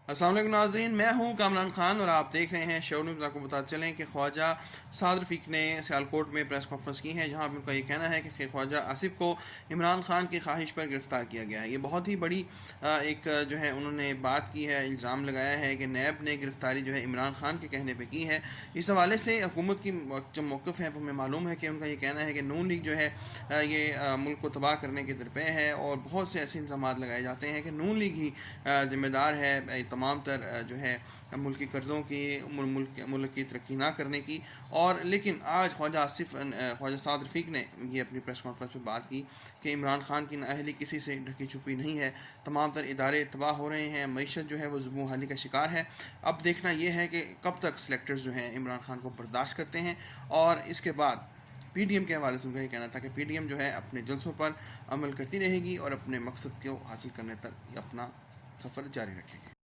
अस्सलाम वालेकुम नाज़रीन, मैं हूं कामरान खान और आप देख रहे हैं शो न्यूज़। आपको बताते चलें कि ख्वाजा साद रफ़ीक ने सियालकोट में प्रेस कॉन्फ्रेंस की है, जहां पर उनका ये कहना है कि ख्वाजा आसिफ को इमरान खान की ख्वाहिश पर गिरफ़्तार किया गया है। ये बहुत ही बड़ी एक जो है उन्होंने बात की है, इल्ज़ाम लगाया है कि नैब ने गिरफ़्तारी जो है इमरान खान के कहने पर की है। इस हवाले से हुकूमत की जो मौक़िफ़ है वो हमें मालूम है कि उनका ये कहना है कि नून लीग जो है ये मुल्क को तबाह करने के दरपे है और बहुत से ऐसे इल्ज़ाम लगाए जाते हैं कि नून लीग ही ज़िम्मेदार है तमाम तर जो है मुल्क के कर्ज़ों की, मुल्क की तरक्की ना करने की। और लेकिन आज ख्वाजा साद रफ़ीक ने ये अपनी प्रेस कॉन्फ्रेंस में बात की कि इमरान खान की नाअहली किसी से ढकी छुपी नहीं है, तमाम तर इदारे तबाह हो रहे हैं, मईशत जो है वो ज़ुबून हाली का शिकार है। अब देखना यह है कि कब तक सेलेक्टर्स जो हैं इमरान खान को बर्दाश्त करते हैं। और इसके बाद पीडीएम के हवाले से उनका ये कहना था कि पीडीएम जो है अपने जलसों पर अमल करती रहेगी और अपने मकसद को हासिल करने तक अपना सफ़र जारी रखेगी।